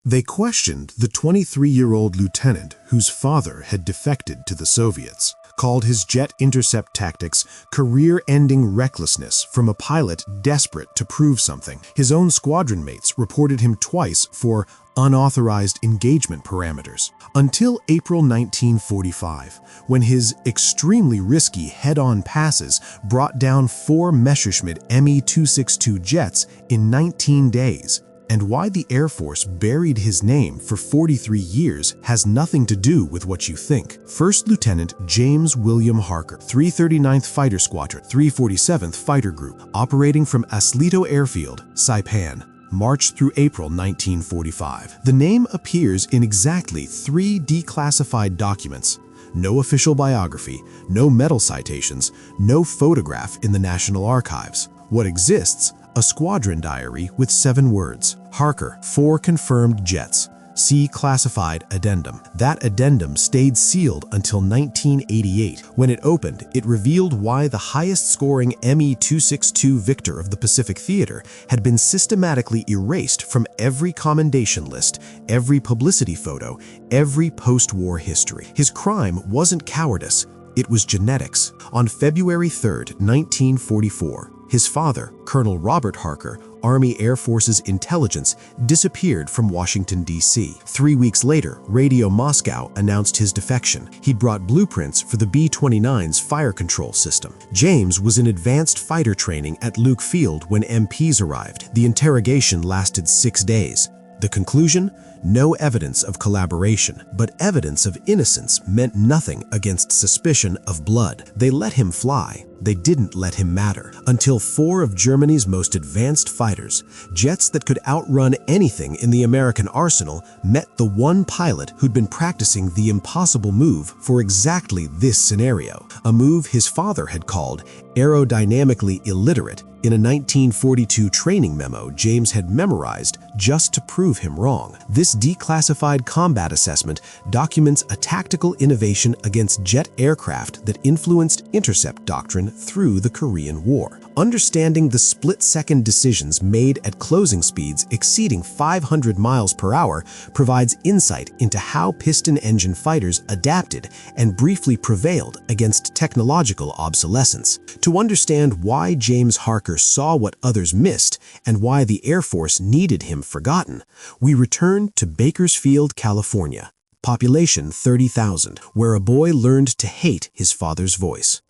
They questioned the 23-year-old lieutenant whose father had defected to the Soviets, called his jet intercept tactics career-ending recklessness from a pilot desperate to prove something. His own squadron mates reported him twice for unauthorized engagement parameters, until April 1945, when his extremely risky head-on passes brought down 4 Messerschmitt Me-262 jets in 19 days. And why the Air Force buried his name for 43 years has nothing to do with what you think. First Lieutenant James William Harker, 339th Fighter Squadron, 347th Fighter Group, operating from Aslito Airfield, Saipan, March through April 1945. The name appears in exactly 3 declassified documents. No official biography, no medal citations, no photograph in the National Archives. What exists? A squadron diary with 7 words. Harker, 4 confirmed jets. See classified addendum. That addendum stayed sealed until 1988. When it opened, it revealed why the highest-scoring Me-262 victor of the Pacific Theater had been systematically erased from every commendation list, every publicity photo, every post-war history. His crime wasn't cowardice, it was genetics. On February 3, 1944, his father, Colonel Robert Harker, Army Air Force's intelligence, disappeared from Washington, D.C. 3 weeks later, Radio Moscow announced his defection. He'd brought blueprints for the B-29's fire control system. James was in advanced fighter training at Luke Field when MPs arrived. The interrogation lasted 6 days. The conclusion? No evidence of collaboration, but evidence of innocence meant nothing against suspicion of blood. They let him fly. They didn't let him matter, until 4 of Germany's most advanced fighters, jets that could outrun anything in the American arsenal, met the one pilot who'd been practicing the impossible move for exactly this scenario, a move his father had called aerodynamically illiterate in a 1942 training memo James had memorized just to prove him wrong. This declassified combat assessment documents a tactical innovation against jet aircraft that influenced intercept doctrine through the Korean War. Understanding the split-second decisions made at closing speeds exceeding 500 miles per hour provides insight into how piston engine fighters adapted and briefly prevailed against technological obsolescence. To understand why James Harker saw what others missed and why the Air Force needed him forgotten, we return to Bakersfield, California, population 30,000, where a boy learned to hate his father's voice.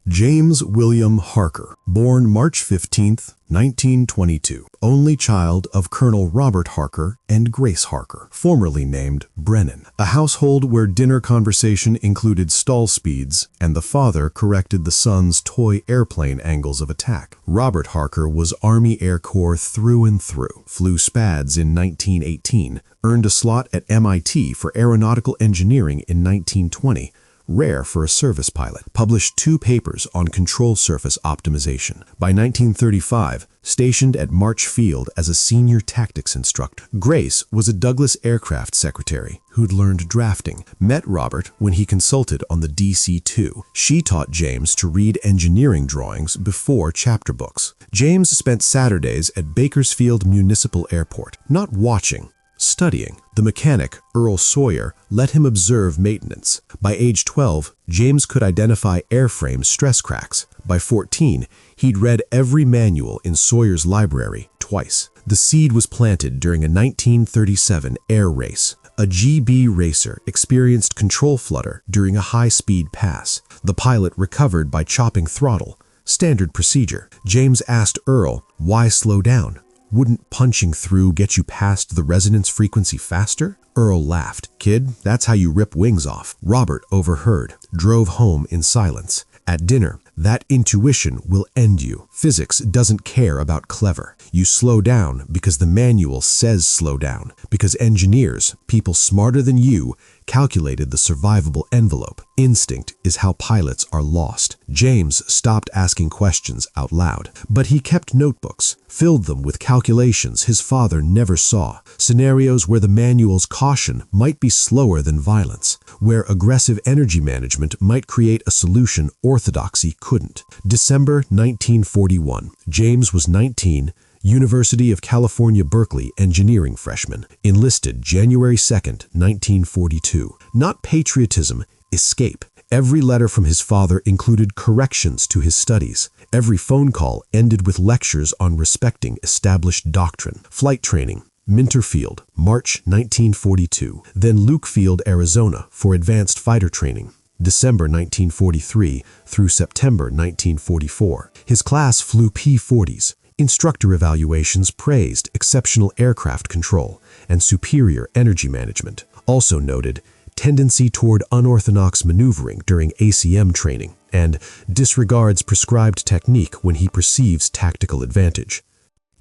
James William Harker, born March 15, 1922, only child of Colonel Robert Harker and Grace Harker, formerly named Brennan, a household where dinner conversation included stall speeds and the father corrected the son's toy airplane angles of attack. Robert Harker was Army Air Corps through and through, flew SPADs in 1918, earned a slot at MIT for aeronautical engineering in 1920, rare for a service pilot, published 2 papers on control surface optimization. By 1935, stationed at March Field as a senior tactics instructor. Grace was a Douglas aircraft secretary who'd learned drafting, met Robert when he consulted on the DC-2. She taught James to read engineering drawings before chapter books. James spent Saturdays at Bakersfield Municipal Airport, not watching, studying. The mechanic, Earl Sawyer, let him observe maintenance. By age 12, James could identify airframe stress cracks. By 14, he'd read every manual in Sawyer's library twice. The seed was planted during a 1937 air race. A GB racer experienced control flutter during a high-speed pass. The pilot recovered by chopping throttle. Standard procedure. James asked Earl, why slow down? Wouldn't punching through get you past the resonance frequency faster? Earl laughed. Kid, that's how you rip wings off. Robert overheard, drove home in silence. At dinner, that intuition will end you. Physics doesn't care about clever. You slow down because the manual says slow down, because engineers, people smarter than you, calculated the survivable envelope. Instinct is how pilots are lost. James stopped asking questions out loud, but he kept notebooks, filled them with calculations his father never saw, scenarios where the manual's caution might be slower than violence, where aggressive energy management might create a solution orthodoxy couldn't. December 1941. James was 19, University of California, Berkeley engineering freshman, enlisted January 2nd, 1942. Not patriotism, escape. Every letter from his father included corrections to his studies. Every phone call ended with lectures on respecting established doctrine. Flight training, Minter Field, March 1942. Then Luke Field, Arizona, for advanced fighter training, December 1943 through September 1944. His class flew P-40s. Instructor evaluations praised exceptional aircraft control and superior energy management. Also noted, tendency toward unorthodox maneuvering during ACM training, and disregards prescribed technique when he perceives tactical advantage.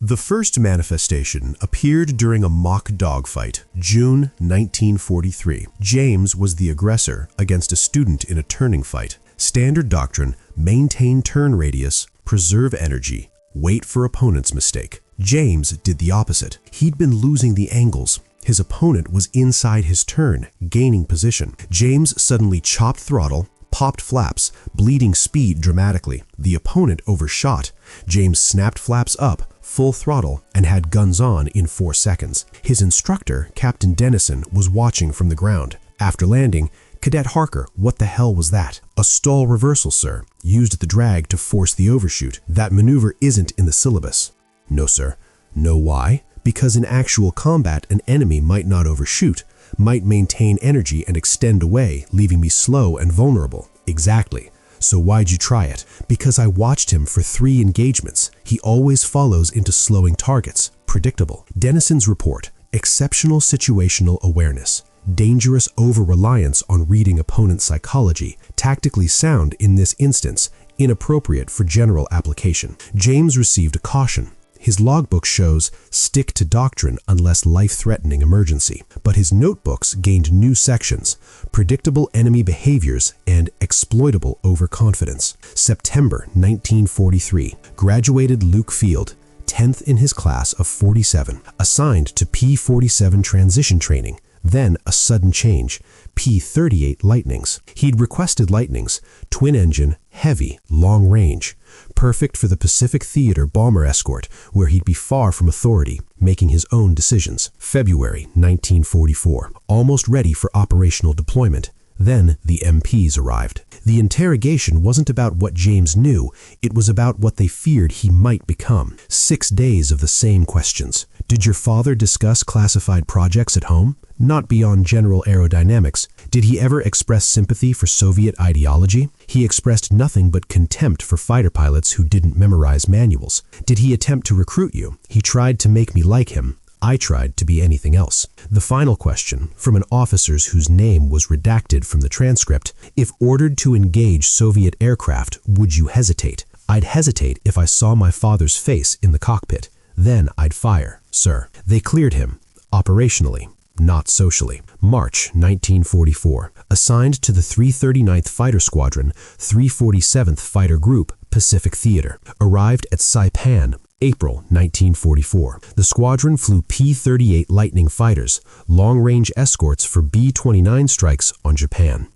The first manifestation appeared during a mock dogfight, June 1943. James was the aggressor against a student in a turning fight. Standard doctrine: maintain turn radius, preserve energy, wait for opponent's mistake. James did the opposite. He'd been losing the angles. His opponent was inside his turn, gaining position. James suddenly chopped throttle, popped flaps, bleeding speed dramatically. The opponent overshot. James snapped flaps up, full throttle, and had guns on in 4 seconds. His instructor, Captain Dennison, was watching from the ground. After landing, "Cadet Harker, what the hell was that?" "A stall reversal, sir. Used the drag to force the overshoot. That maneuver isn't in the syllabus." "No, sir." "Know why?" "Because in actual combat, an enemy might not overshoot, might maintain energy and extend away, leaving me slow and vulnerable." "Exactly. So why'd you try it?" "Because I watched him for 3 engagements. He always follows into slowing targets. Predictable." Dennison's report: exceptional situational awareness, dangerous over-reliance on reading opponent psychology, tactically sound in this instance, inappropriate for general application. James received a caution. His logbook shows stick to doctrine unless life-threatening emergency, but his notebooks gained new sections: predictable enemy behaviors and exploitable overconfidence. September 1943, graduated Luke Field, 10th in his class of 47, assigned to P-47 transition training. Then a sudden change: P-38 Lightnings. He'd requested Lightnings, twin-engine, heavy, long-range. Perfect for the Pacific Theater bomber escort, where he'd be far from authority, making his own decisions. February 1944, almost ready for operational deployment. Then the MPs arrived. The interrogation wasn't about what James knew, it was about what they feared he might become. 6 days of the same questions. Did your father discuss classified projects at home? Not beyond general aerodynamics. Did he ever express sympathy for Soviet ideology? He expressed nothing but contempt for fighter pilots who didn't memorize manuals. Did he attempt to recruit you? He tried to make me like him. I tried to be anything else. The final question, from an officer whose name was redacted from the transcript: if ordered to engage Soviet aircraft, would you hesitate? I'd hesitate if I saw my father's face in the cockpit. Then I'd fire, sir. They cleared him, operationally, not socially. March 1944, assigned to the 339th Fighter Squadron, 347th Fighter Group, Pacific Theater. Arrived at Saipan, April 1944. The squadron flew P-38 Lightning fighters, long-range escorts for B-29 strikes on Japan.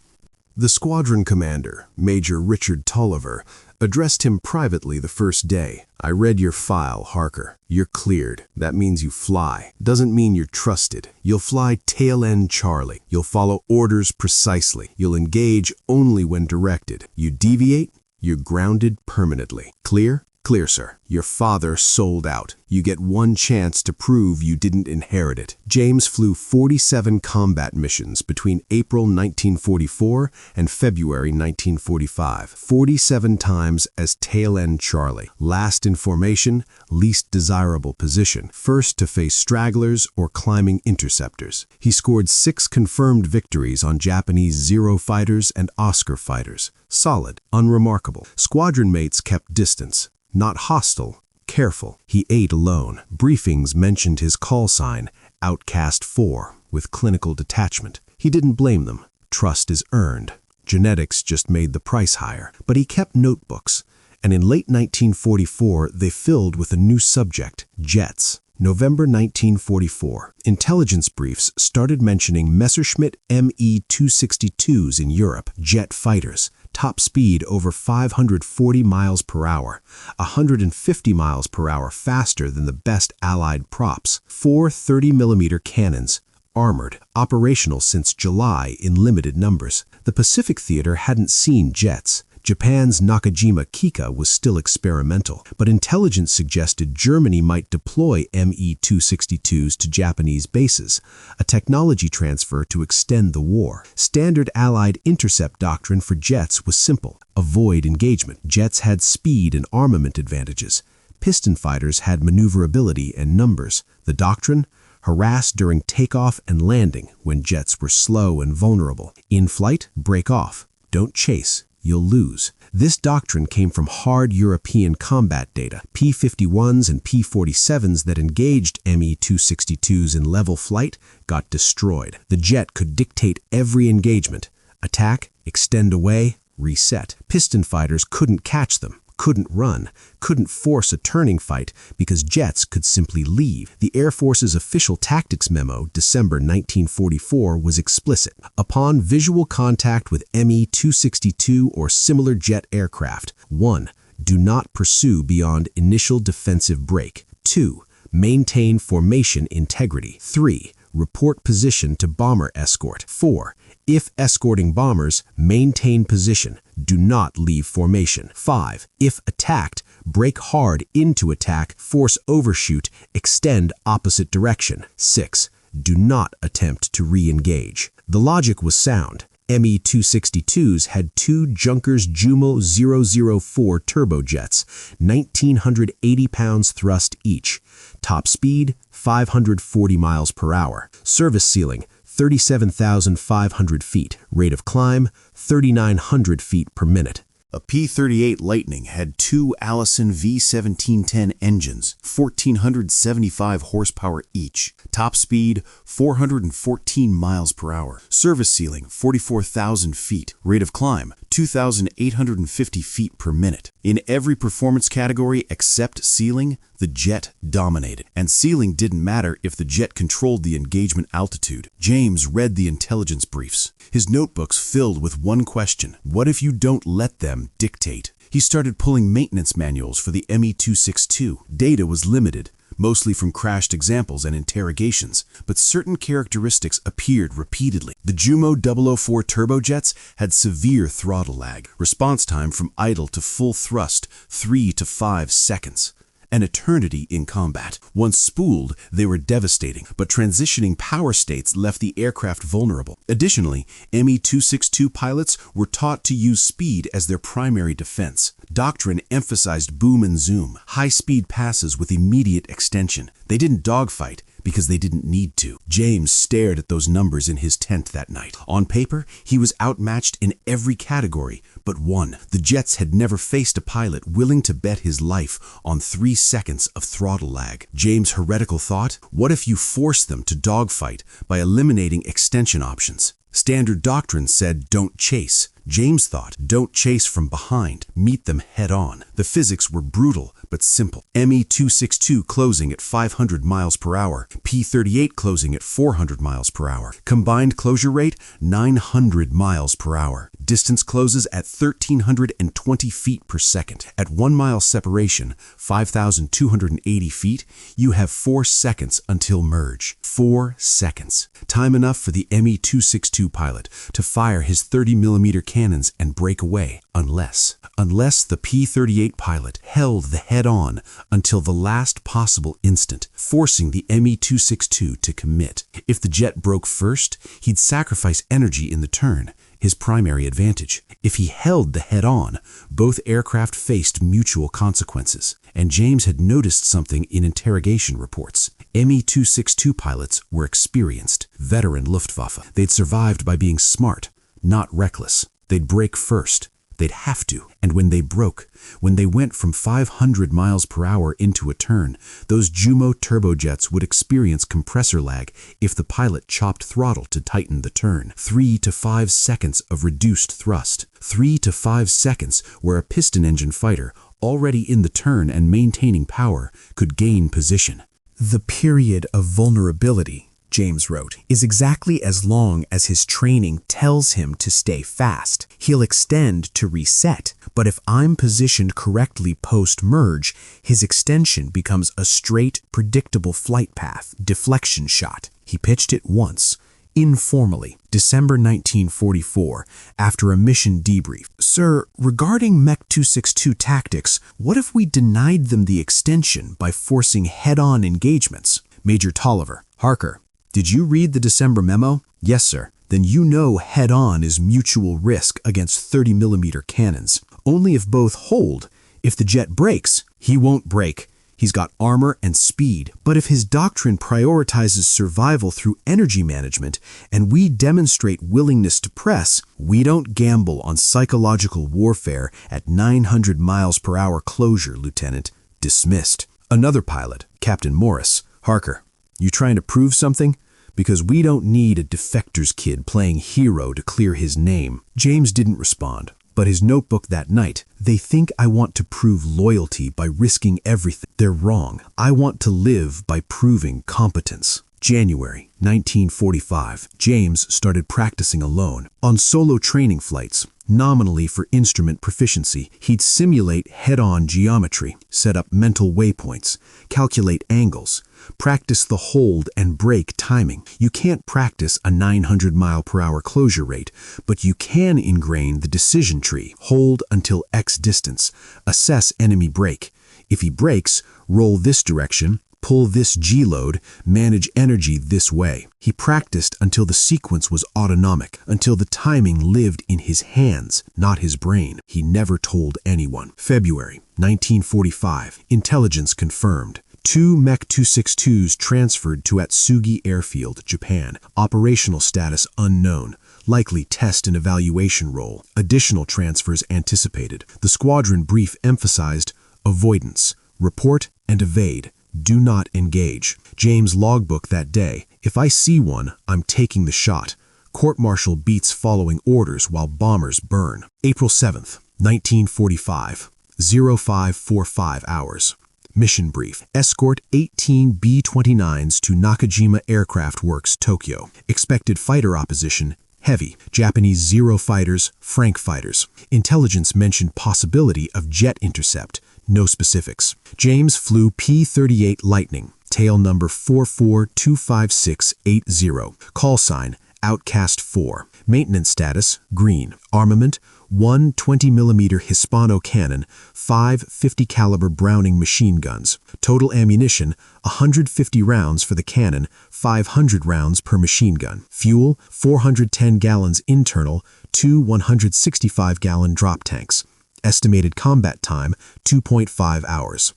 The squadron commander, Major Richard Tolliver, addressed him privately the first day. "I read your file, Harker. You're cleared. That means you fly. Doesn't mean you're trusted. You'll fly tail end Charlie. You'll follow orders precisely. You'll engage only when directed. You deviate, you're grounded permanently. Clear?" "Clear, sir. Your father sold out. You get one chance to prove you didn't inherit it." James flew 47 combat missions between April 1944 and February 1945. 47 times as tail end Charlie. Last in formation, least desirable position. First to face stragglers or climbing interceptors. He scored 6 confirmed victories on Japanese Zero fighters and Oscar fighters. Solid, unremarkable. Squadron mates kept distance. Not hostile, careful. He ate alone. Briefings mentioned his call sign, Outcast 4, with clinical detachment. He didn't blame them. Trust is earned. Genetics just made the price higher. But he kept notebooks, and in late 1944 they filled with a new subject: jets. November 1944, intelligence briefs started mentioning Messerschmitt Me-262s in Europe, jet fighters. top speed over 540 miles per hour, 150 miles per hour faster than the best Allied props. 4 30mm cannons, armored, operational since July in limited numbers. The Pacific Theater hadn't seen jets. Japan's Nakajima Kika was still experimental, but intelligence suggested Germany might deploy Me-262s to Japanese bases, a technology transfer to extend the war. Standard Allied intercept doctrine for jets was simple: avoid engagement. Jets had speed and armament advantages. Piston fighters had maneuverability and numbers. The doctrine? Harass during takeoff and landing when jets were slow and vulnerable. In flight, break off. Don't chase. You'll lose. This doctrine came from hard European combat data. P-51s and P-47s that engaged Me-262s in level flight got destroyed. The jet could dictate every engagement. Attack, extend away, reset. Piston fighters couldn't catch them, couldn't run, couldn't force a turning fight because jets could simply leave. The Air Force's official tactics memo, December 1944, was explicit. Upon visual contact with Me-262 or similar jet aircraft, 1. Do not pursue beyond initial defensive break. 2. Maintain formation integrity. 3. Report position to bomber escort. 4. If escorting bombers, maintain position. Do not leave formation. 5. If attacked, break hard into attack, force overshoot, extend opposite direction. 6. Do not attempt to re-engage. The logic was sound. Me-262s had 2 Junkers Jumo 004 turbojets, 1,980 pounds thrust each. Top speed, 540 miles per hour. Service ceiling, 37,500 feet. Rate of climb, 3,900 feet per minute. A P-38 Lightning had 2 Allison V1710 engines, 1,475 horsepower each. Top speed, 414 miles per hour. Service ceiling, 44,000 feet. Rate of climb, 2,850 feet per minute. In every performance category except ceiling, the jet dominated. And ceiling didn't matter if the jet controlled the engagement altitude. James read the intelligence briefs, his notebooks filled with one question: what if you don't let them dictate? He started pulling maintenance manuals for the Me-262. Data was limited, mostly from crashed examples and interrogations, but certain characteristics appeared repeatedly. The Jumo 004 turbojets had severe throttle lag, response time from idle to full thrust 3 to 5 seconds. An eternity in combat. Once spooled, they were devastating, but transitioning power states left the aircraft vulnerable. Additionally, Me-262 pilots were taught to use speed as their primary defense. Doctrine emphasized boom and zoom, high-speed passes with immediate extension. They didn't dogfight because they didn't need to. James stared at those numbers in his tent that night. On paper, he was outmatched in every category but one. The jets had never faced a pilot willing to bet his life on 3 seconds of throttle lag. James' heretical thought: what if you force them to dogfight by eliminating extension options? Standard doctrine said don't chase. James thought, don't chase from behind, meet them head on. The physics were brutal but simple. Me-262 closing at 500 miles per hour, P-38 closing at 400 miles per hour. Combined closure rate, 900 miles per hour. Distance closes at 1,320 feet per second. At 1 mile separation, 5,280 feet, you have 4 seconds until merge. 4 seconds. Time enough for the Me-262 pilot to fire his 30mm cannons and break away, unless the P-38 pilot held the head-on until the last possible instant, forcing the Me-262 to commit. If the jet broke first, he'd sacrifice energy in the turn, his primary advantage. If he held the head-on, both aircraft faced mutual consequences. And James had noticed something in interrogation reports. Me-262 pilots were experienced, veteran Luftwaffe. They'd survived by being smart, not reckless. They'd break first. They'd have to. And when they broke, when they went from 500 miles per hour into a turn, those Jumo turbojets would experience compressor lag if the pilot chopped throttle to tighten the turn. 3 to 5 seconds of reduced thrust. 3 to 5 seconds where a piston engine fighter, already in the turn and maintaining power, could gain position. The period of vulnerability, James wrote, is exactly as long as his training tells him to stay fast. He'll extend to reset, but if I'm positioned correctly post-merge, his extension becomes a straight, predictable flight path, deflection shot. He pitched it once, informally, December 1944, after a mission debrief. Sir, regarding Me-262 tactics, what if we denied them the extension by forcing head-on engagements? Major Tolliver, Harker, did you read the December memo? Yes, sir. Then you know head-on is mutual risk against 30mm cannons. Only if both hold. If the jet breaks, he won't break. He's got armor and speed. But if his doctrine prioritizes survival through energy management and we demonstrate willingness to press, we don't gamble on psychological warfare at 900 miles per hour closure, Lieutenant. Dismissed. Another pilot, Captain Morris. Harker, you trying to prove something? Because we don't need a defector's kid playing hero to clear his name. James didn't respond, but his notebook that night, they think I want to prove loyalty by risking everything. They're wrong. I want to live by proving competence. January 1945, James started practicing alone. On solo training flights, nominally for instrument proficiency, he'd simulate head-on geometry, set up mental waypoints, calculate angles, practice the hold and brake timing. You can't practice a 900-mile-per-hour closure rate, but you can ingrain the decision tree, hold until X distance, assess enemy brake. If he brakes, roll this direction, pull this G-load, manage energy this way. He practiced until the sequence was autonomic, until the timing lived in his hands, not his brain. He never told anyone. February 1945, intelligence confirmed. 2 Me-262s transferred to Atsugi Airfield, Japan. Operational status unknown. Likely test and evaluation role. Additional transfers anticipated. The squadron brief emphasized avoidance, report and evade. Do not engage. James' logbook that day. If I see one, I'm taking the shot. Court-martial beats following orders while bombers burn. April 7th, 1945, 0545 hours. Mission brief. Escort 18 B-29s to Nakajima Aircraft Works, Tokyo. Expected fighter opposition, heavy. Japanese Zero fighters, Frank fighters. Intelligence mentioned possibility of jet intercept. No specifics. James flew P-38 Lightning, tail number 4425680. Call sign, Outcast 4. Maintenance status, green. Armament, 1 20mm Hispano cannon, 5 50 caliber Browning machine guns. Total ammunition, 150 rounds for the cannon, 500 rounds per machine gun. Fuel, 410 gallons internal, 2 165-gallon drop tanks. Estimated combat time, 2.5 hours.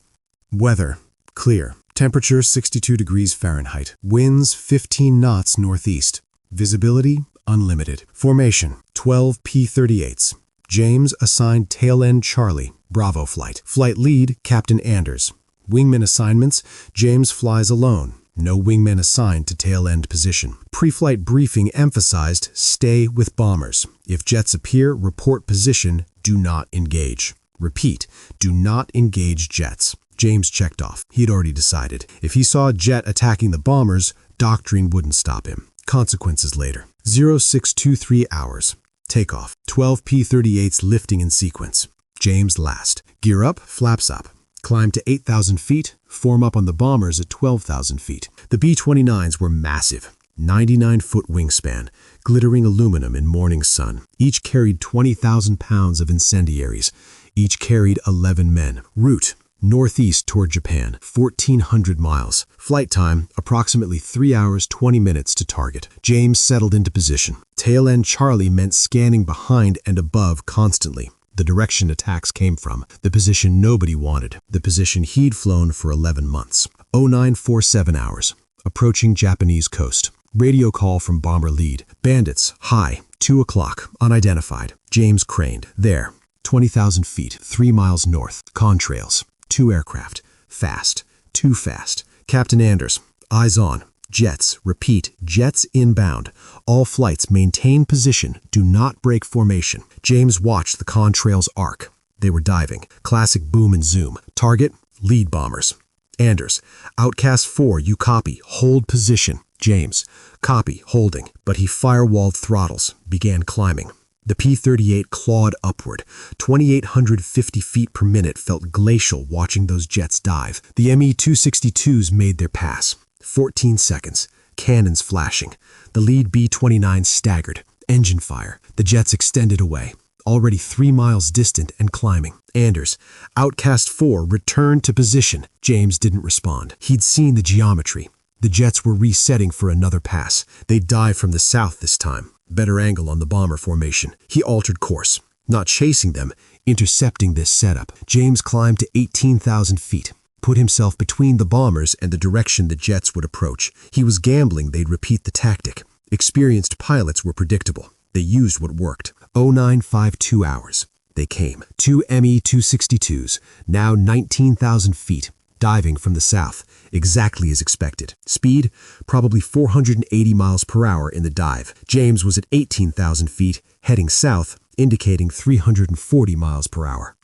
Weather, clear. Temperature, 62 degrees Fahrenheit. Winds, 15 knots northeast. Visibility, unlimited. Formation, 12 P-38s. James assigned tail end Charlie, Bravo flight. Flight lead, Captain Anders. Wingman assignments, James flies alone. No wingman assigned to tail end position. Pre-flight briefing emphasized stay with bombers. If jets appear, report position, do not engage. Repeat, do not engage jets. James checked off. He had already decided. If he saw a jet attacking the bombers, Doctrine wouldn't stop him. Consequences later. 0623 hours. Takeoff. 12 P-38s lifting in sequence. James last. Gear up, flaps up. Climb to 8,000 feet, form up on the bombers at 12,000 feet. The B-29s were massive. 99-foot wingspan, glittering aluminum in morning sun. Each carried 20,000 pounds of incendiaries. Each carried 11 men. Route, northeast toward Japan, 1,400 miles. Flight time, approximately 3 hours, 20 minutes to target. James settled into position. Tail end Charlie meant scanning behind and above constantly. The direction attacks came from, the position nobody wanted, the position he'd flown for 11 months. 0947 hours. Approaching Japanese coast. Radio call from bomber lead. Bandits, high, 2 o'clock, unidentified. James craned. There, 20,000 feet, 3 miles north. Contrails. 2 aircraft. Fast. Too fast. Captain Anders, eyes on. Jets, repeat, jets inbound. All flights maintain position, do not break formation. James watched the contrails arc. They were diving. Classic boom and zoom. Target, lead bombers. Anders, Outcast 4, you copy. Hold position. James, copy, holding, but he firewalled throttles, began climbing. The P-38 clawed upward. 2,850 feet per minute felt glacial watching those jets dive. The Me-262s made their pass. 14 seconds. Cannons flashing. The lead B-29 staggered. Engine fire. The jets extended away. Already 3 miles distant and climbing. Anders, Outcast 4, returned to position. James didn't respond. He'd seen the geometry. The jets were resetting for another pass. They'd dive from the south this time. Better angle on the bomber formation. He altered course. Not chasing them, intercepting this setup. James climbed to 18,000 feet. Put himself between the bombers and the direction the jets would approach. He was gambling they'd repeat the tactic. Experienced pilots were predictable. They used what worked. 0952 hours. They came. 2 Me-262s, now 19,000 feet, diving from the south, exactly as expected. Speed, probably 480 miles per hour in the dive. James was at 18,000 feet, heading south, indicating 340 miles per hour.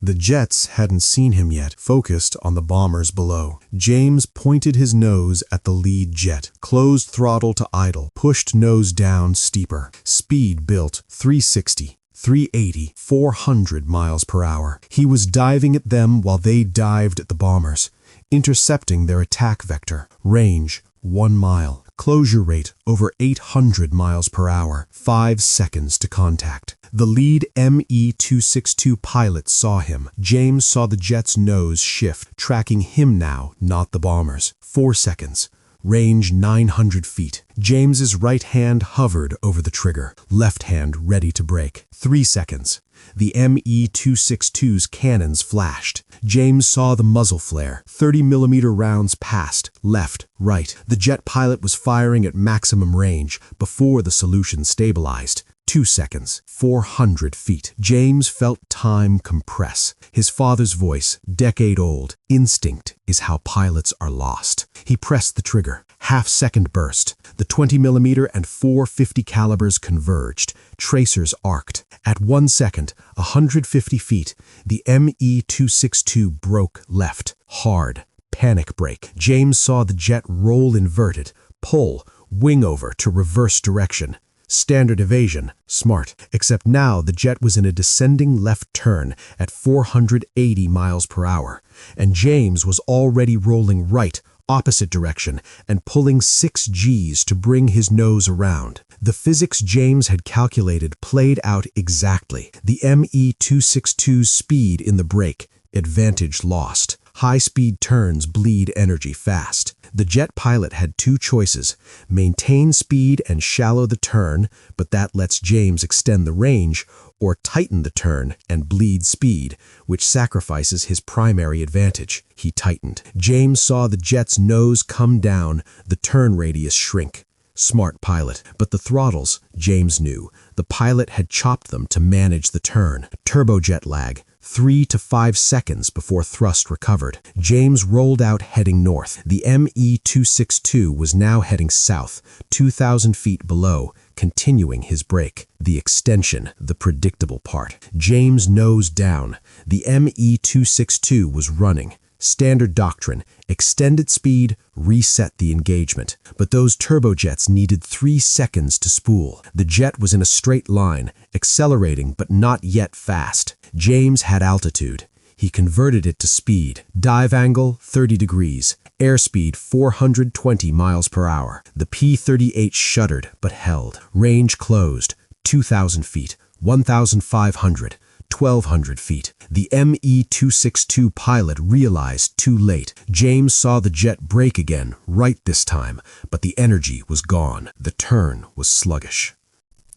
The jets hadn't seen him yet, focused on the bombers below. James pointed his nose at the lead jet, closed throttle to idle, pushed nose down steeper. Speed built 360, 380, 400 miles per hour. He was diving at them while they dived at the bombers, intercepting their attack vector. Range, 1 mile. Closure rate, over 800 miles per hour. 5 seconds to contact. The lead Me-262 pilot saw him. James saw the jet's nose shift, tracking him now, not the bombers. 4 seconds. Range 900 feet. James's right hand hovered over the trigger, left hand ready to brake. 3 seconds. The Me-262's cannons flashed. James saw the muzzle flare. 30mm rounds passed, left, right. The jet pilot was firing at maximum range before the solution stabilized. 2 seconds. 400 feet. James felt time compress. His father's voice, decade old. Instinct is how pilots are lost. He pressed the trigger. Half-second burst. The 20mm and 450 calibers converged. Tracers arced. At 1 second, 150 feet, the Me-262 broke left. Hard. Panic brake. James saw the jet roll inverted. Pull. Wing over to reverse direction. Standard evasion, smart, except now the jet was in a descending left turn at 480 miles per hour, and James was already rolling right, opposite direction, and pulling 6 Gs to bring his nose around. The physics James had calculated played out exactly. The Me-262's speed in the brake, advantage lost. High-speed turns bleed energy fast. The jet pilot had 2 choices: maintain speed and shallow the turn, but that lets James extend the range, or tighten the turn and bleed speed, which sacrifices his primary advantage. He tightened. James saw the jet's nose come down, the turn radius shrink. Smart pilot. But the throttles, James knew, the pilot had chopped them to manage the turn. Turbojet lag. 3 to 5 seconds before thrust recovered. James rolled out heading north. The Me-262 was now heading south, 2,000 feet below, continuing his brake. The extension, the predictable part. James nose down. The Me-262 was running. Standard doctrine, extended speed, reset the engagement. But those turbojets needed 3 seconds to spool. The jet was in a straight line, accelerating but not yet fast. James had altitude. He converted it to speed. Dive angle, 30 degrees. Airspeed, 420 miles per hour. The P-38 shuddered but held. Range closed, 2,000 feet, 1,500. 1,200 feet. The Me-262 pilot realized too late. James saw the jet brake again, right this time, but the energy was gone. The turn was sluggish.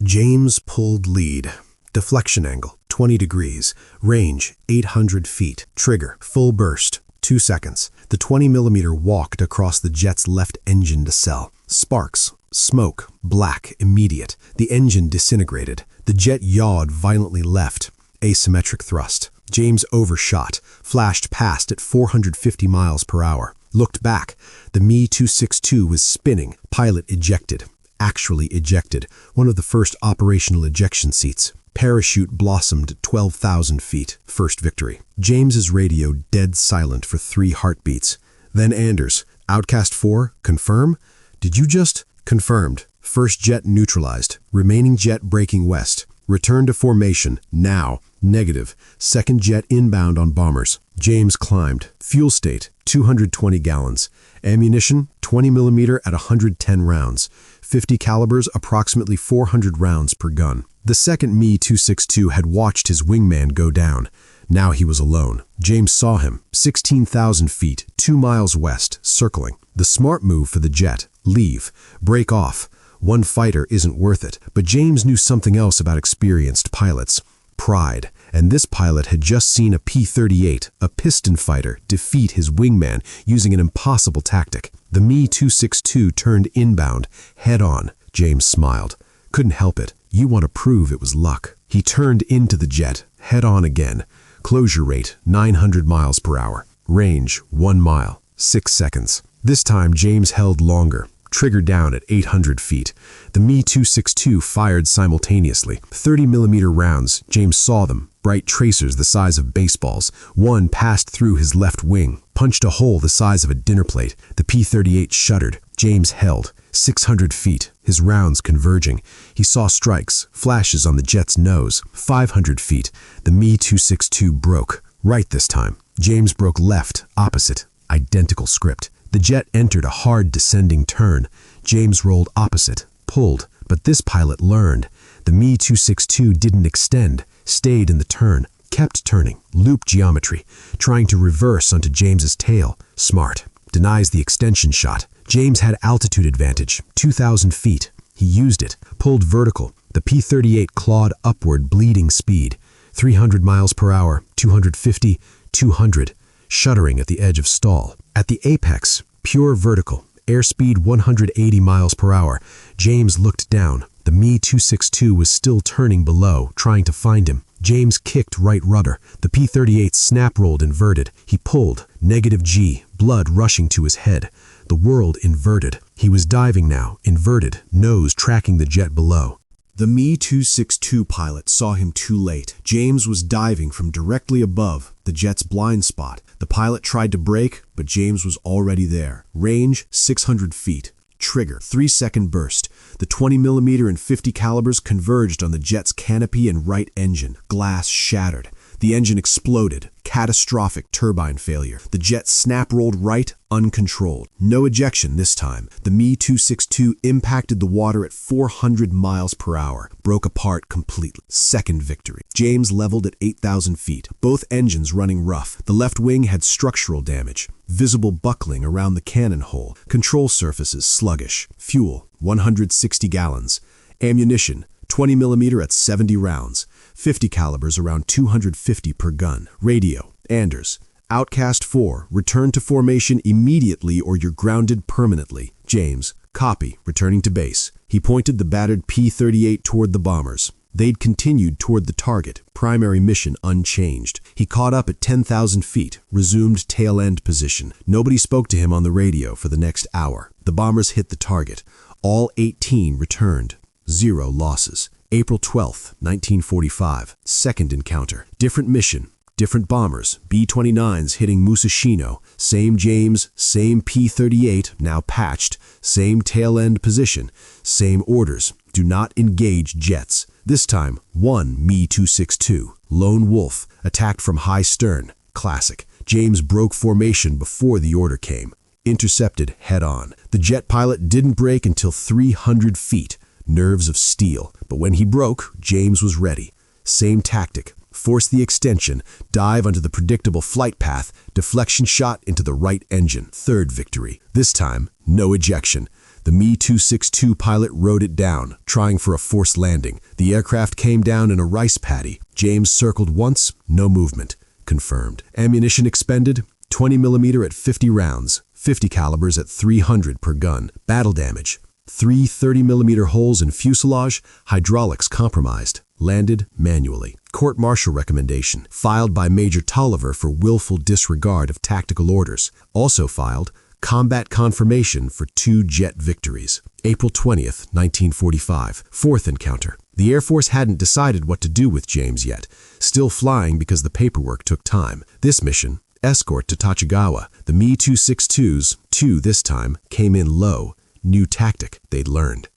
James pulled lead. Deflection angle, 20 degrees. Range, 800 feet. Trigger, full burst, 2 seconds. The 20mm walked across the jet's left engine nacelle. Sparks, smoke, black, immediate. The engine disintegrated. The jet yawed violently left. Asymmetric thrust. James overshot, flashed past at 450 miles per hour. Looked back. The Me-262 was spinning. Pilot ejected. Actually ejected. One of the first operational ejection seats. Parachute blossomed at 12,000 feet. First victory. James's radio dead silent for 3 heartbeats. Then Anders. Outcast 4, confirm? Did you just... Confirmed. First jet neutralized. Remaining jet breaking west. Return to formation. Now. Negative. Second jet inbound on bombers. James climbed. Fuel state, 220 gallons. Ammunition, 20 millimeter at 110 rounds. 50 calibers, approximately 400 rounds per gun. The second Me-262 had watched his wingman go down. Now he was alone. James saw him, 16,000 feet, 2 miles west, circling. The smart move for the jet. Leave. Break off. One fighter isn't worth it. But James knew something else about experienced pilots. Pride. And this pilot had just seen a P-38, a piston fighter, defeat his wingman using an impossible tactic. The Me-262 turned inbound, head-on. James smiled. Couldn't help it. You want to prove it was luck. He turned into the jet, head-on again. Closure rate, 900 miles per hour. Range, 1 mile, 6 seconds. This time, James held longer. Trigger down at 800 feet. The Me-262 fired simultaneously. 30 millimeter rounds, James saw them, bright tracers the size of baseballs. One passed through his left wing, punched a hole the size of a dinner plate. The P-38 shuddered. James held. 600 feet, his rounds converging. He saw strikes, flashes on the jet's nose. 500 feet, the Me-262 broke. Right this time. James broke left, opposite. Identical script. The jet entered a hard descending turn. James rolled opposite, pulled, but this pilot learned. The Me-262 didn't extend, stayed in the turn, kept turning, loop geometry, trying to reverse onto James's tail. Smart. Denies the extension shot. James had altitude advantage, 2,000 feet. He used it, pulled vertical. The P-38 clawed upward, bleeding speed. 300 miles per hour, 250, 200, shuddering at the edge of stall. At the apex, pure vertical, airspeed 180 miles per hour. James looked down. The Me-262 was still turning below, trying to find him. James kicked right rudder. The P-38 snap-rolled inverted. He pulled. Negative G, blood rushing to his head. The world inverted. He was diving now, inverted, nose tracking the jet below. The Me-262 pilot saw him too late. James was diving from directly above, the jet's blind spot. The pilot tried to brake, but James was already there. Range, 600 feet. Trigger, 3-second burst. The 20 millimeter and 50 calibers converged on the jet's canopy and right engine. Glass shattered. The engine exploded. Catastrophic turbine failure. The jet snap-rolled right, uncontrolled. No ejection this time. The Me-262 impacted the water at 400 miles per hour. Broke apart completely. Second victory. James leveled at 8,000 feet. Both engines running rough. The left wing had structural damage. Visible buckling around the cannon hole. Control surfaces sluggish. Fuel, 160 gallons. Ammunition, 20 millimeter at 70 rounds. 50 calibers around 250 per gun. Radio, Anders. Outcast 4, return to formation immediately or you're grounded permanently. James, copy, returning to base. He pointed the battered P-38 toward the bombers. They'd continued toward the target, primary mission unchanged. He caught up at 10,000 feet, resumed tail-end position. Nobody spoke to him on the radio for the next hour. The bombers hit the target. All 18 returned. 0 losses. April 12, 1945. Second encounter. Different mission. Different bombers. B-29s hitting Musashino. Same James, same P-38, now patched. Same tail-end position. Same orders. Do not engage jets. This time, one Me-262. Lone Wolf. Attacked from high stern. Classic. James broke formation before the order came. Intercepted head-on. The jet pilot didn't break until 300 feet. Nerves of steel. But when he broke, James was ready. Same tactic. Force the extension, dive onto the predictable flight path, deflection shot into the right engine. Third victory. This time, no ejection. The Me-262 pilot rode it down, trying for a forced landing. The aircraft came down in a rice paddy. James circled once, no movement. Confirmed. Ammunition expended, 20 millimeter at 50 rounds, 50 calibers at 300 per gun. Battle damage. 3 30 millimeter holes in fuselage, hydraulics compromised. Landed manually. Court-martial recommendation, filed by Major Tolliver for willful disregard of tactical orders. Also filed, combat confirmation for 2 jet victories. April 20th, 1945. Fourth encounter. The Air Force hadn't decided what to do with James yet. Still flying because the paperwork took time. This mission, escort to Tachagawa. The Me-262s, 2 this time, came in low. New tactic they'd learned.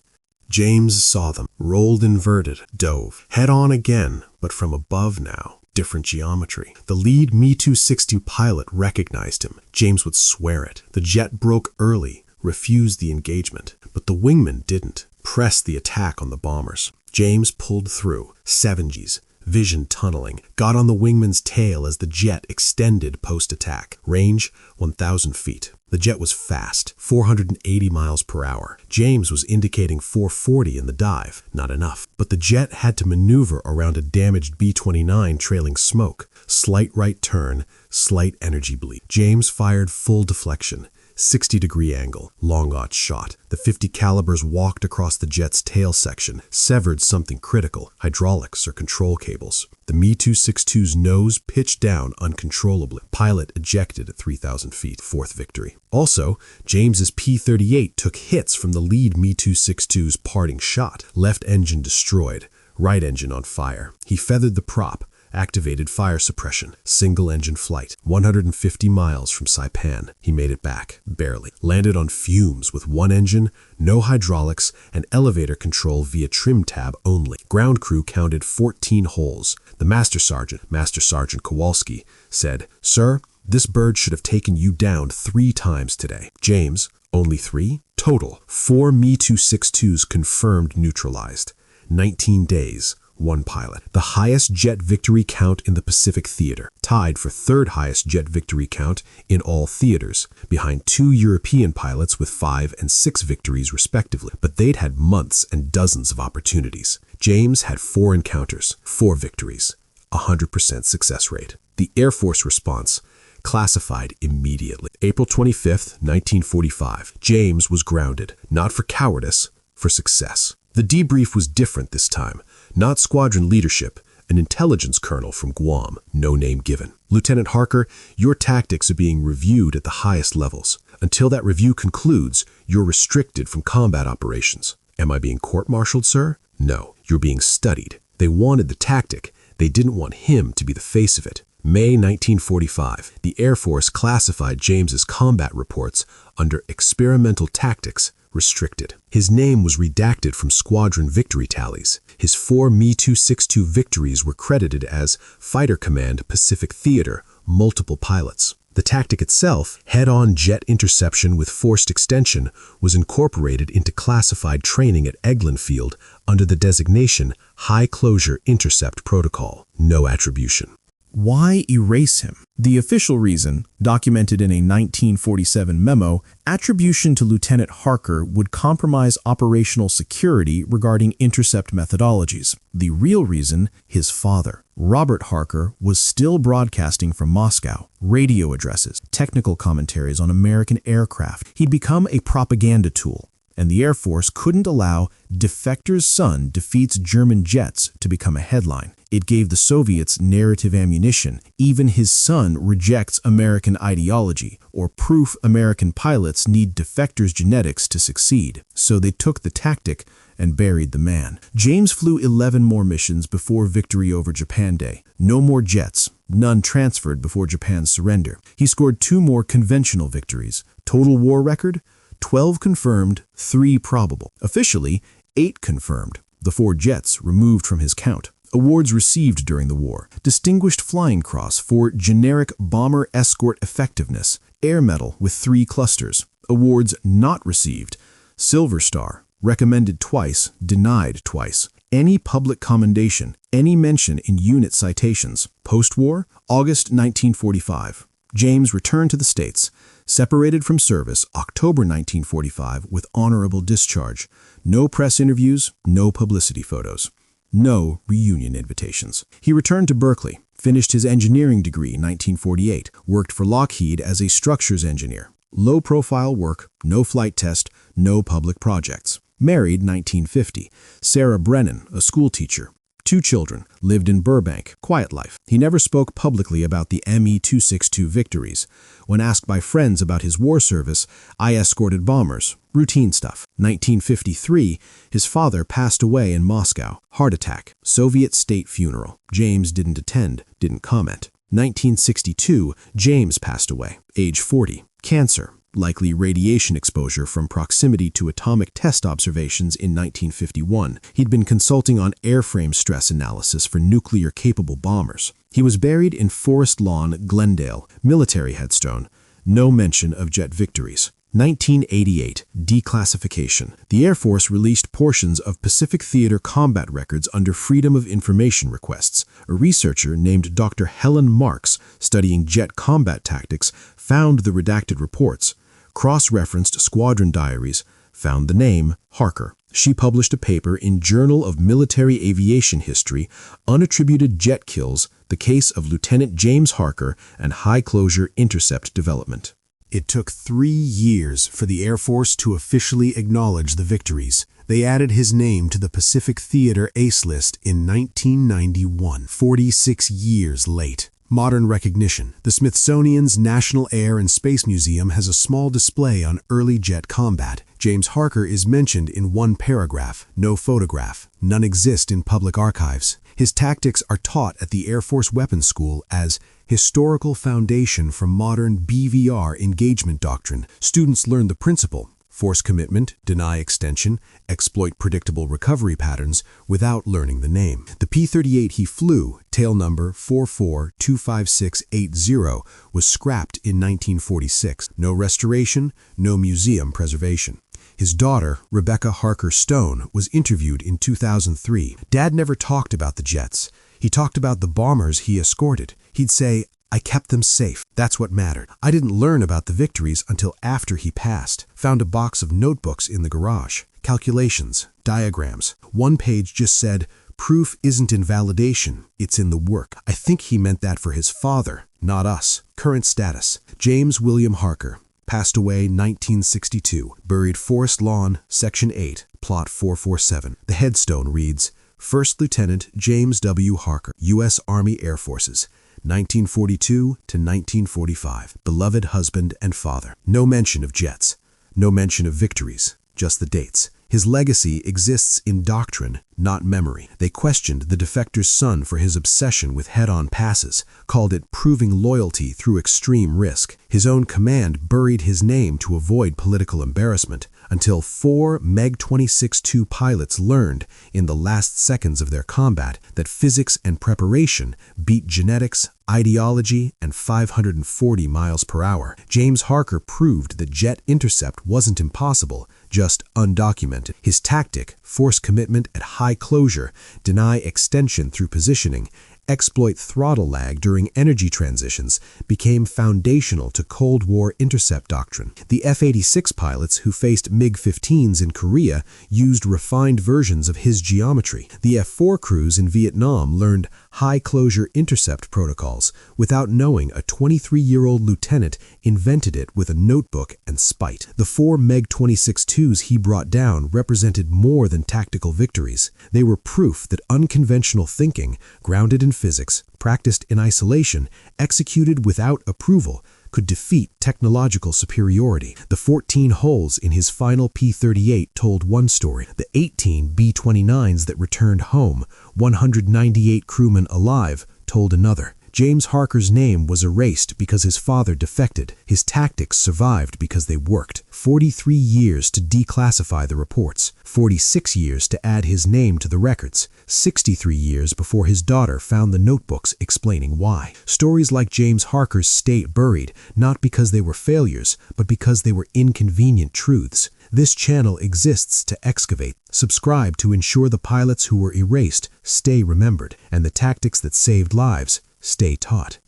James saw them, rolled inverted, dove. Head on again, but from above now. Different geometry. The lead Me-262 pilot recognized him. James would swear it. The jet broke early, refused the engagement. But the wingman didn't. Pressed the attack on the bombers. James pulled through. 7Gs. Vision tunneling. Got on the wingman's tail as the jet extended post-attack. Range, 1,000 feet. The jet was fast, 480 miles per hour. James was indicating 440 in the dive. Not enough. But the jet had to maneuver around a damaged B-29 trailing smoke. Slight right turn, slight energy bleed. James fired full deflection. 60-degree angle, long-aught shot. The .50 calibers walked across the jet's tail section, severed something critical, hydraulics or control cables. The Me-262's nose pitched down uncontrollably. Pilot ejected at 3,000 feet. Fourth victory. Also, James's P-38 took hits from the lead Me-262's parting shot. Left engine destroyed, right engine on fire. He feathered the prop, activated fire suppression, single-engine flight, 150 miles from Saipan. He made it back, barely. Landed on fumes with one engine, no hydraulics, and elevator control via trim tab only. Ground crew counted 14 holes. The Master Sergeant Kowalski, said, "Sir, this bird should have taken you down 3 times today." James, only 3? Total, 4 Me-262s confirmed neutralized. 19 days. 1 pilot. The highest jet victory count in the Pacific Theater, tied for 3rd highest jet victory count in all theaters, behind 2 European pilots with 5 and 6 victories respectively. But they'd had months and dozens of opportunities. James had 4 encounters, 4 victories, 100% success rate. The Air Force response, classified immediately. April 25th, 1945. James was grounded, not for cowardice, for success. The debrief was different this time. Not squadron leadership, an intelligence colonel from Guam, no name given. "Lieutenant Harker, your tactics are being reviewed at the highest levels. Until that review concludes, you're restricted from combat operations." "Am I being court-martialed, sir?" "No, you're being studied." They wanted the tactic. They didn't want him to be the face of it. May 1945. The Air Force classified James's combat reports under experimental tactics, restricted. His name was redacted from squadron victory tallies. His 4 Me-262 victories were credited as Fighter Command Pacific Theater, multiple pilots. The tactic itself, head-on jet interception with forced extension, was incorporated into classified training at Eglin Field under the designation High Closure Intercept Protocol. No attribution. Why erase him? The official reason, documented in a 1947 memo, attribution to Lieutenant Harker would compromise operational security regarding intercept methodologies. The real reason, his father, Robert Harker, was still broadcasting from Moscow. Radio addresses, technical commentaries on American aircraft. He'd become a propaganda tool, and the Air Force couldn't allow "Defector's son defeats German jets" to become a headline. It gave the Soviets narrative ammunition. Even his son rejects American ideology, or proof American pilots need Defector's genetics to succeed. So they took the tactic and buried the man. James flew 11 more missions before victory over Japan Day. No more jets, none transferred before Japan's surrender. He scored 2 more conventional victories. Total war record? 12 confirmed, 3 probable. Officially, 8 confirmed, the 4 jets removed from his count. Awards received during the war: Distinguished Flying Cross for generic bomber escort effectiveness, Air Medal with 3 clusters. Awards not received: Silver Star, recommended twice, denied twice. Any public commendation, any mention in unit citations. Post-war, August 1945. James returned to the States, separated from service October 1945 with honorable discharge. No press interviews, no publicity photos. No reunion invitations. He returned to Berkeley, finished his engineering degree in 1948, worked for Lockheed as a structures engineer. Low-profile work, no flight test, no public projects. Married 1950. Sarah Brennan, a school teacher. 2 children, lived in Burbank, quiet life. He never spoke publicly about the Me-262 victories. When asked by friends about his war service, "I escorted bombers." Routine stuff. 1953, his father passed away in Moscow. Heart attack. Soviet state funeral. James didn't attend, didn't comment. 1962, James passed away, age 40. Cancer. likely radiation exposure from proximity to atomic test observations in 1951. He'd been consulting on airframe stress analysis for nuclear-capable bombers. He was buried in Forest Lawn, Glendale, military headstone. No mention of jet victories. 1988, declassification. The Air Force released portions of Pacific Theater combat records under Freedom of Information requests. A researcher named Dr. Helen Marks, studying jet combat tactics, found the redacted reports, cross-referenced squadron diaries, found the name Harker. She published a paper in Journal of Military Aviation History, Unattributed Jet Kills, the case of Lieutenant James Harker and high-closure intercept development. It took 3 years for the Air Force to officially acknowledge the victories. They added his name to the Pacific Theater Ace List in 1991, 46 years late. Modern recognition. The Smithsonian's National Air and Space Museum has a small display on early jet combat. James Harker is mentioned in one paragraph, no photograph. None exist in public archives. His tactics are taught at the Air Force Weapons School as historical foundation for modern BVR engagement doctrine. Students learn the principle: force commitment, deny extension, exploit predictable recovery patterns without learning the name. The P-38 he flew, tail number 4425680, was scrapped in 1946. No restoration, no museum preservation. His daughter, Rebecca Harker Stone, was interviewed in 2003. Dad never talked about the jets. He talked about the bombers he escorted. He'd say, "I kept them safe. That's what mattered. I didn't learn about the victories until after he passed." Found a box of notebooks in the garage. Calculations, diagrams. One page just said, "Proof isn't in validation, it's in the work." I think he meant that for his father, not us. Current status: James William Harker. Passed away 1962. Buried Forest Lawn, Section 8, Plot 447. The headstone reads, First Lieutenant James W. Harker, U.S. Army Air Forces, 1942 to 1945. Beloved husband and father. No mention of jets. No mention of victories. Just the dates. His legacy exists in doctrine, not memory. They questioned the defector's son for his obsession with head-on passes, called it proving loyalty through extreme risk. His own command buried his name to avoid political embarrassment, until 4 Me-262 pilots learned, in the last seconds of their combat, that physics and preparation beat genetics, ideology, and 540 miles per hour. James Harker proved that jet intercept wasn't impossible, just undocumented. His tactic, force commitment at high closure, deny extension through positioning, exploit throttle lag during energy transitions, became foundational to Cold War intercept doctrine. The F-86 pilots who faced MiG-15s in Korea used refined versions of his geometry. The F-4 crews in Vietnam learned high-closure intercept protocols without knowing a 23-year-old lieutenant invented it with a notebook and spite. The 4 Me-262s he brought down represented more than tactical victories. They were proof that unconventional thinking, grounded in physics, practiced in isolation, executed without approval, could defeat technological superiority. The 14 holes in his final P-38 told one story. The 18 B-29s that returned home, 198 crewmen alive, told another. James Harker's name was erased because his father defected. His tactics survived because they worked. 43 years to declassify the reports. 46 years to add his name to the records. 63 years before his daughter found the notebooks explaining why. Stories like James Harker's stay buried, not because they were failures, but because they were inconvenient truths. This channel exists to excavate. Subscribe to ensure the pilots who were erased stay remembered, and the tactics that saved lives stay taught.